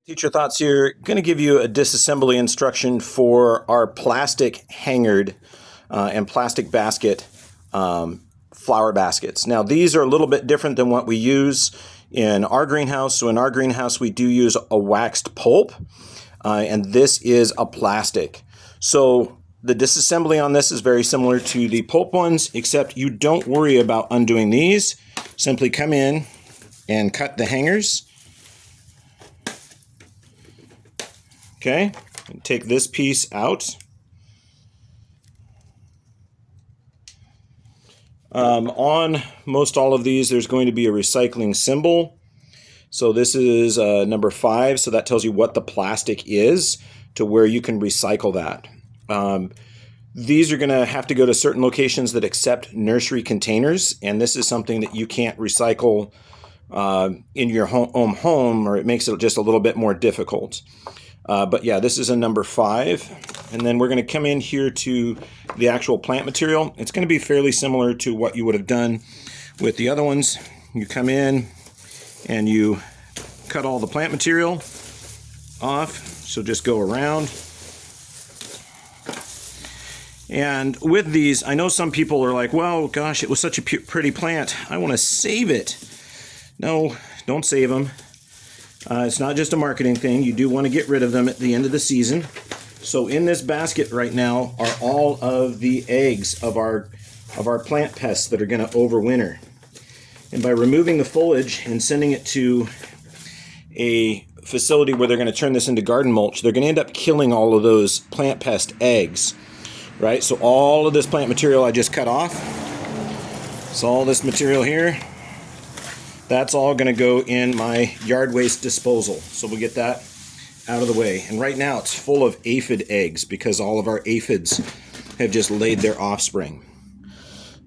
Teacher Thoughts here. Going to give you a disassembly instruction for our plastic hangered and plastic basket flower baskets. Now these are a little bit different than what we use in our greenhouse. So in our greenhouse we do use a waxed pulp and this is a plastic. So the disassembly on this is very similar to the pulp ones, except you don't worry about undoing these. Simply come in and cut the hangers. Okay, take this piece out. On most all of these, there's going to be a recycling symbol. So this is number 5, so that tells you what the plastic is to where you can recycle that. These are going to have to go to certain locations that accept nursery containers, and this is something that you can't recycle in your home, or it makes it just a little bit more difficult. But yeah, this is a number 5. And then we're going to come in here to the actual plant material. It's going to be fairly similar to what you would have done with the other ones. You come in and you cut all the plant material off. So just go around. And with these, I know some people are like, well, gosh, it was such a pretty plant. I want to save it. No, don't save them. It's not just a marketing thing. You do want to get rid of them at the end of the season. So in this basket right now are all of the eggs of our plant pests that are going to overwinter. And by removing the foliage and sending it to a facility where they're going to turn this into garden mulch, they're going to end up killing all of those plant pest eggs, right? So all of this plant material I just cut off. So all this material here, that's all going to go in my yard waste disposal. So we'll get that out of the way. And right now it's full of aphid eggs because all of our aphids have just laid their offspring.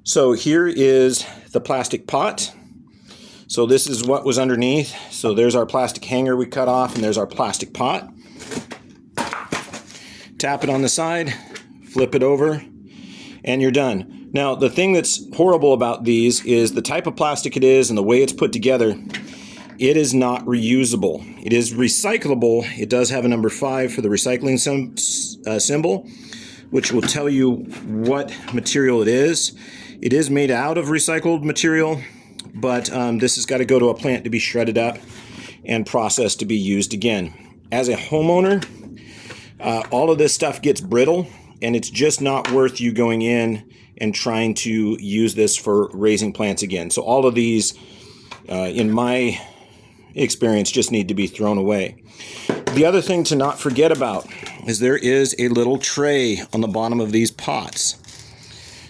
So here is the plastic pot. So this is what was underneath. So there's our plastic hanger we cut off, and there's our plastic pot. Tap it on the side, flip it over, and you're done. Now, the thing that's horrible about these is the type of plastic it is and the way it's put together. It is not reusable. It is recyclable. It does have a number 5 for the recycling symbol, which will tell you what material it is. It is made out of recycled material, but this has got to go to a plant to be shredded up and processed to be used again. As a homeowner, all of this stuff gets brittle, and it's just not worth you going in and trying to use this for raising plants again. So all of these, in my experience, just need to be thrown away. The other thing to not forget about is there is a little tray on the bottom of these pots.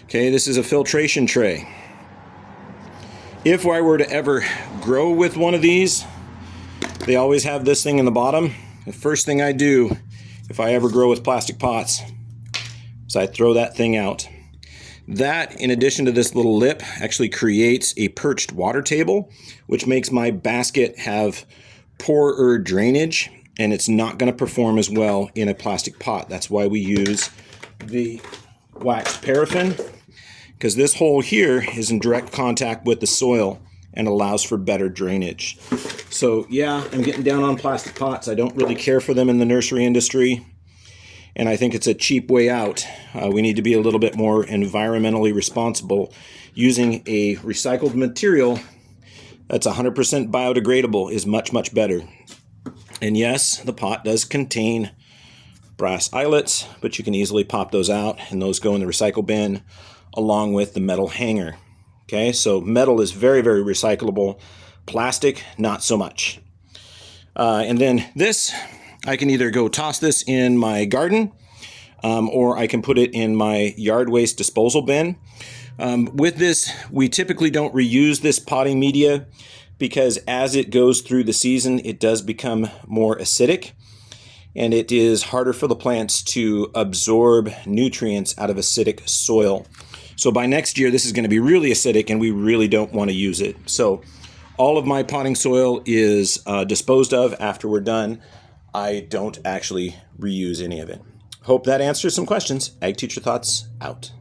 Okay, this is a filtration tray. If I were to ever grow with one of these, they always have this thing in the bottom. The first thing I do if I ever grow with plastic pots is I throw that thing out. That, in addition to this little lip, actually creates a perched water table, which makes my basket have poorer drainage, and it's not going to perform as well in a plastic pot. That's why we use the waxed paraffin, because this hole here is in direct contact with the soil and allows for better drainage. So yeah, I'm getting down on plastic pots. I don't really care for them in the nursery industry, and I think it's a cheap way out. We need to be a little bit more environmentally responsible. Using a recycled material that's 100% biodegradable is much, much better. And yes, the pot does contain brass eyelets, but you can easily pop those out, and those go in the recycle bin along with the metal hanger. Okay, so metal is very, very recyclable. Plastic, not so much. And then this, I can either go toss this in my garden, or I can put it in my yard waste disposal bin. With this, we typically don't reuse this potting media because as it goes through the season, it does become more acidic, and it is harder for the plants to absorb nutrients out of acidic soil. So by next year, this is going to be really acidic, and we really don't want to use it. So all of my potting soil is disposed of after we're done. I don't actually reuse any of it. Hope that answers some questions. Ag Teacher Thoughts out.